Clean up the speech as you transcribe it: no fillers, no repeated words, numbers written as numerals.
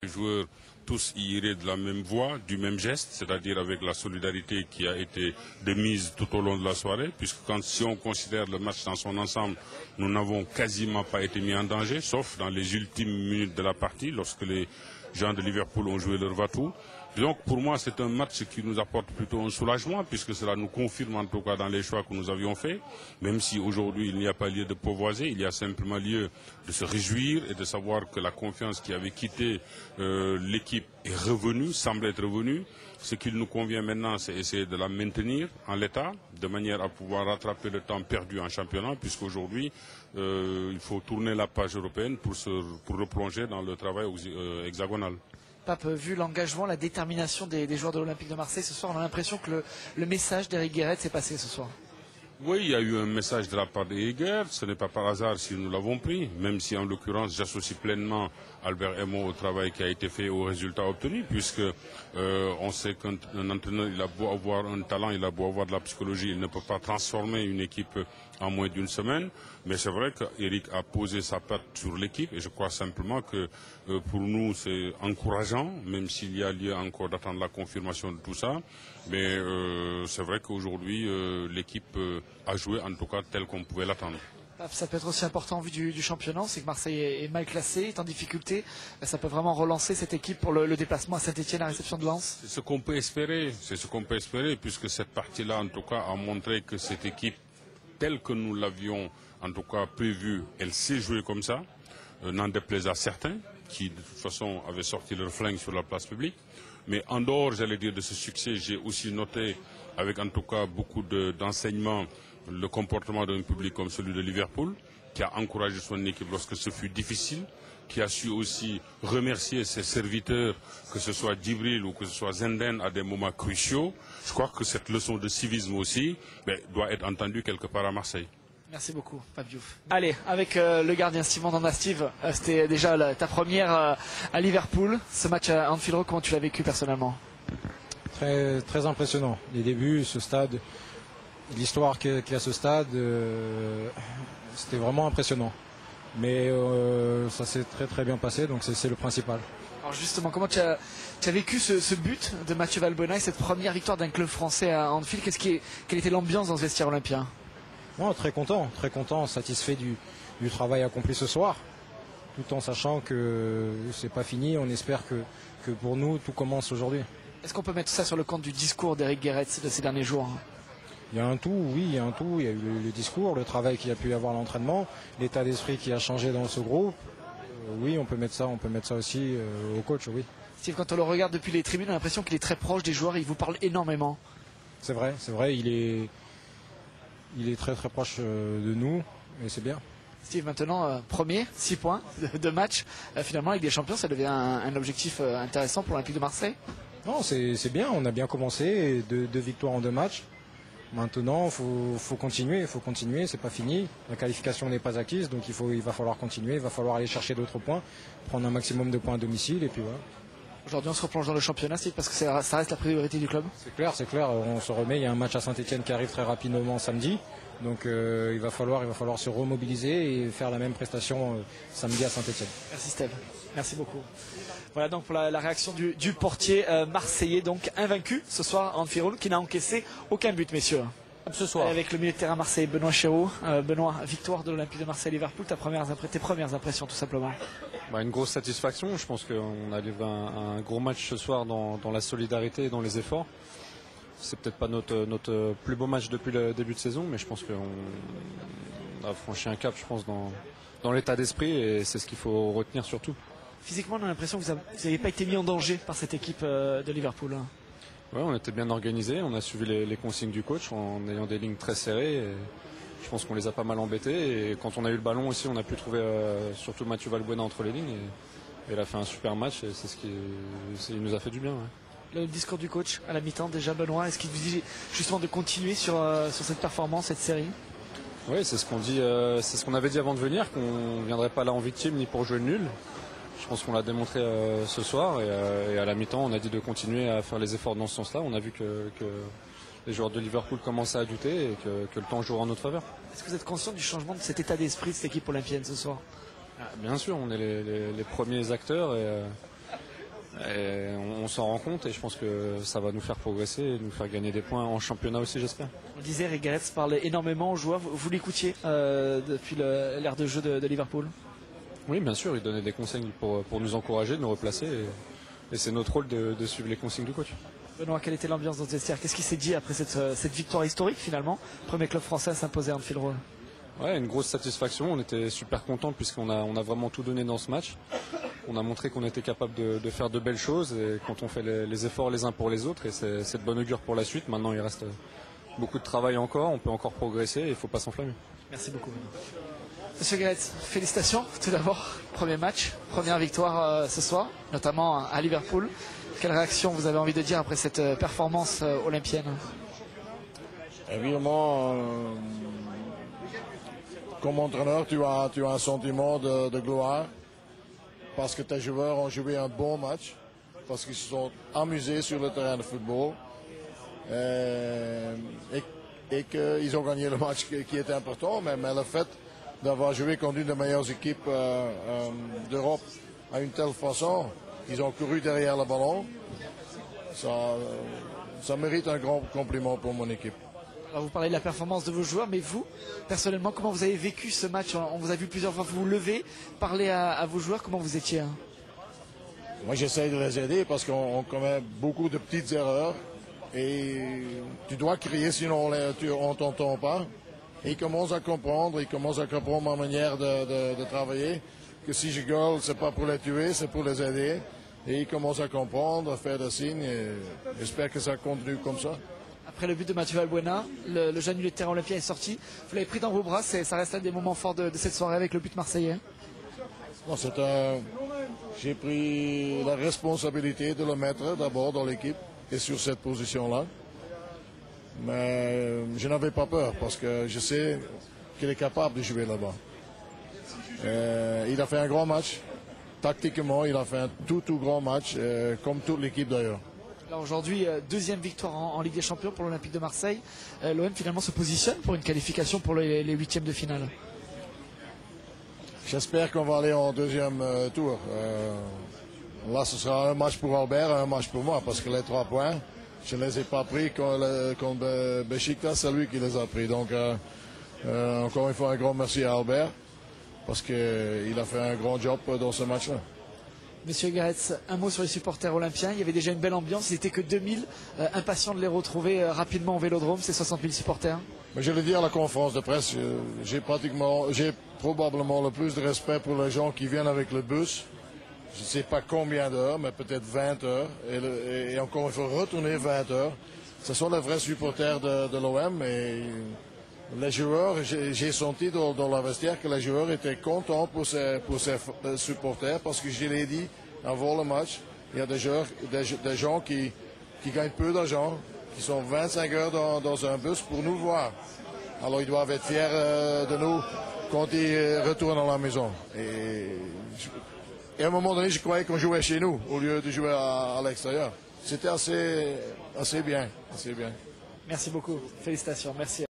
Les joueurs tous y iraient de la même voie, du même geste, c'est-à-dire avec la solidarité qui a été de mise tout au long de la soirée, puisque si on considère le match dans son ensemble, nous n'avons quasiment pas été mis en danger, sauf dans les ultimes minutes de la partie, lorsque les gens de Liverpool ont joué leur va-tout. Donc pour moi c'est un match qui nous apporte plutôt un soulagement, puisque cela nous confirme en tout cas dans les choix que nous avions faits, même si aujourd'hui il n'y a pas lieu de pavoiser, il y a simplement lieu de se réjouir et de savoir que la confiance qui avait quitté l'équipe est revenue, semble être revenue. Ce qu'il nous convient maintenant, c'est essayer de la maintenir en l'état, de manière à pouvoir rattraper le temps perdu en championnat, puisqu'aujourd'hui il faut tourner la page européenne pour replonger dans le travail hexagonal. Pape, vu l'engagement, la détermination des joueurs de l'Olympique de Marseille ce soir, on a l'impression que le message d'Eric Guéret s'est passé ce soir. Oui, il y a eu un message de la part d'Eric Guéret, ce n'est pas par hasard si nous l'avons pris, même si en l'occurrence j'associe pleinement Albert Emo au travail qui a été fait, aux résultats obtenus, puisque on sait qu'un entraîneur, il a beau avoir un talent, il a beau avoir de la psychologie, il ne peut pas transformer une équipe en moins d'une semaine, mais c'est vrai qu'Eric a posé sa patte sur l'équipe et je crois simplement que pour nous c'est encourageant, même s'il y a lieu encore d'attendre la confirmation de tout ça, mais c'est vrai qu'aujourd'hui l'équipe a joué en tout cas tel qu'on pouvait l'attendre. Ça peut être aussi important en vue du championnat, c'est que Marseille est mal classé, est en difficulté. Ça peut vraiment relancer cette équipe pour le déplacement à Saint-Etienne, la réception de Lens. C'est ce qu'on peut espérer, puisque cette partie-là en tout cas a montré que cette équipe, telle que nous l'avions en tout cas prévue, elle s'est jouée comme ça, n'en déplaise à certains qui de toute façon avaient sorti leur flingue sur la place publique. Mais en dehors, j'allais dire, de ce succès, j'ai aussi noté avec en tout cas beaucoup d'enseignements le comportement d'un public comme celui de Liverpool, qui a encouragé son équipe lorsque ce fut difficile, qui a su aussi remercier ses serviteurs, que ce soit Djibril ou que ce soit Zenden, à des moments cruciaux. Je crois que cette leçon de civisme aussi doit être entendue quelque part à Marseille. Merci beaucoup, Pape Diouf. Allez, avec le gardien Steve Mandanda. Steve, c'était déjà ta première à Liverpool. Ce match à Anfield Road, comment tu l'as vécu personnellement? Très, très impressionnant. Les débuts, ce stade, l'histoire qu'il y a ce stade, c'était vraiment impressionnant. Mais ça s'est très très bien passé, donc c'est le principal. Alors justement, comment tu as vécu ce but de Mathieu Valbuena et cette première victoire d'un club français à Anfield? Quelle était l'ambiance dans ce vestiaire olympien? Non, très content, satisfait du travail accompli ce soir, tout en sachant que c'est pas fini. On espère que pour nous, tout commence aujourd'hui. Est-ce qu'on peut mettre ça sur le compte du discours d'Eric Guéret de ces derniers jours? Il y a un tout, oui, il y a un tout. Il y a eu le discours, le travail qu'il y a pu y avoir à l'entraînement, l'état d'esprit qui a changé dans ce groupe. Oui, on peut mettre ça aussi au coach, oui. Steve, quand on le regarde depuis les tribunes, on a l'impression qu'il est très proche des joueurs et il vous parle énormément. C'est vrai, il est très très proche de nous et c'est bien. Steve, maintenant, premier, 6 points de match. Finalement, avec des champions, ça devient un objectif intéressant pour l'Olympique de Marseille. Non, c'est bien, on a bien commencé, 2 victoires en 2 matchs. Maintenant, faut continuer, c'est pas fini. La qualification n'est pas acquise, donc il va falloir continuer, il va falloir aller chercher d'autres points, prendre un maximum de points à domicile et puis voilà. Aujourd'hui, on se replonge dans le championnat, Steve, parce que ça reste la priorité du club. C'est clair, on se remet, il y a un match à Saint-Etienne qui arrive très rapidement samedi. Donc il va falloir se remobiliser et faire la même prestation samedi à Saint-Etienne. Merci Steve, merci beaucoup. Voilà donc pour la réaction du portier marseillais, donc invaincu ce soir à Anfield Road, qui n'a encaissé aucun but, messieurs. Ce soir. Avec le milieu de terrain marseillais Benoît Chéreau. Benoît, victoire de l'Olympique de Marseille à Liverpool, tes premières impressions tout simplement? Une grosse satisfaction, je pense qu'on a livré un gros match ce soir dans la solidarité et dans les efforts. C'est peut-être pas notre plus beau match depuis le début de saison, mais je pense qu'on a franchi un cap, je pense, dans l'état d'esprit, et c'est ce qu'il faut retenir surtout. Physiquement, on a l'impression que vous n'avez pas été mis en danger par cette équipe de Liverpool. Oui, on était bien organisés, on a suivi les consignes du coach en ayant des lignes très serrées. Et je pense qu'on les a pas mal embêtés, et quand on a eu le ballon aussi, on a pu trouver surtout Mathieu Valbuena entre les lignes, et il a fait un super match, et il nous a fait du bien. Ouais. Le discours du coach à la mi-temps déjà, Benoît, est-ce qu'il vous dit justement de continuer sur cette performance, cette série? Oui, c'est ce qu'on dit, c'est ce qu'on avait dit avant de venir, qu'on ne viendrait pas là en victime ni pour jouer le nul. Je pense qu'on l'a démontré ce soir, et à la mi-temps on a dit de continuer à faire les efforts dans ce sens-là. On a vu que les joueurs de Liverpool commençaient à douter, et que le temps jouera en notre faveur. Est-ce que vous êtes conscient du changement de cet état d'esprit de cette équipe olympienne ce soir? Bien sûr, on est les premiers acteurs, Et on s'en rend compte et je pense que ça va nous faire progresser et nous faire gagner des points en championnat aussi, j'espère. On disait, Rick Garretts parlait énormément aux joueurs. Vous l'écoutiez depuis l'ère de jeu de Liverpool? Oui, bien sûr, il donnait des consignes pour nous encourager, de nous replacer. Et c'est notre rôle de suivre les consignes du coach. Benoît, quelle était l'ambiance dans ce vestiaire? Qu'est-ce qui s'est dit après cette victoire historique finalement? Premier club français à s'imposer à Anfield Road. Ouais, une grosse satisfaction. On était super contents puisqu'on a vraiment tout donné dans ce match. On a montré qu'on était capable de faire de belles choses et quand on fait les efforts les uns pour les autres. Et c'est de bon augure pour la suite. Maintenant, il reste beaucoup de travail encore. On peut encore progresser et il ne faut pas s'enflammer. Merci beaucoup. Monsieur Garretts, félicitations tout d'abord. Premier match, première victoire ce soir, notamment à Liverpool. Quelle réaction vous avez envie de dire après cette performance olympienne? Évidemment, comme entraîneur, tu as un sentiment de gloire parce que tes joueurs ont joué un bon match, parce qu'ils se sont amusés sur le terrain de football et qu'ils ont gagné le match qui était important. Mais le fait d'avoir joué contre une des meilleures équipes d'Europe à une telle façon, ils ont couru derrière le ballon, ça mérite un grand compliment pour mon équipe. Alors vous parlez de la performance de vos joueurs, mais vous, personnellement, comment vous avez vécu ce match? On vous a vu plusieurs fois vous lever, parler à vos joueurs, comment vous étiez? Moi j'essaie de les aider parce qu'on commet beaucoup de petites erreurs et tu dois crier sinon on t'entend pas. Et ils commencent à comprendre, ma manière de travailler, que si je gueule, c'est pas pour les tuer, c'est pour les aider. Et ils commencent à comprendre, à faire des signes et j'espère que ça continue comme ça. Après le but de Mathieu Valbuena, le jeune milieu de terrain olympien est sorti. Vous l'avez pris dans vos bras, ça reste un des moments forts de cette soirée avec le but marseillais. Non, j'ai pris la responsabilité de le mettre d'abord dans l'équipe et sur cette position-là. Mais je n'avais pas peur parce que je sais qu'il est capable de jouer là-bas. Il a fait un grand match. Tactiquement, il a fait un tout grand match, comme toute l'équipe d'ailleurs. Alors aujourd'hui, deuxième victoire en Ligue des Champions pour l'Olympique de Marseille. L'OM finalement se positionne pour une qualification pour les huitièmes de finale. J'espère qu'on va aller en deuxième tour. Là, ce sera un match pour Albert et un match pour moi parce que les 3 points, je ne les ai pas pris contre Beşiktaş, c'est lui qui les a pris. Donc, encore une fois, un grand merci à Albert parce qu'il a fait un grand job dans ce match-là. Monsieur Garretts, un mot sur les supporters olympiens. Il y avait déjà une belle ambiance. Il n'était que 2000, impatients de les retrouver rapidement au Vélodrome, ces 60 000 supporters. Mais je l'ai dit à la conférence de presse, j'ai probablement le plus de respect pour les gens qui viennent avec le bus. Je ne sais pas combien d'heures, mais peut-être 20 heures. Et encore, il faut retourner 20 heures. Ce sont les vrais supporters de l'OM. Et les joueurs, j'ai senti dans la vestiaire que les joueurs étaient contents pour ces supporters parce que je l'ai dit avant le match, il y a des gens qui gagnent peu d'argent, qui sont 25 heures dans un bus pour nous voir. Alors ils doivent être fiers de nous quand ils retournent à la maison. Et à un moment donné, je croyais qu'on jouait chez nous au lieu de jouer à l'extérieur. C'était assez bien. Merci beaucoup. Félicitations. Merci.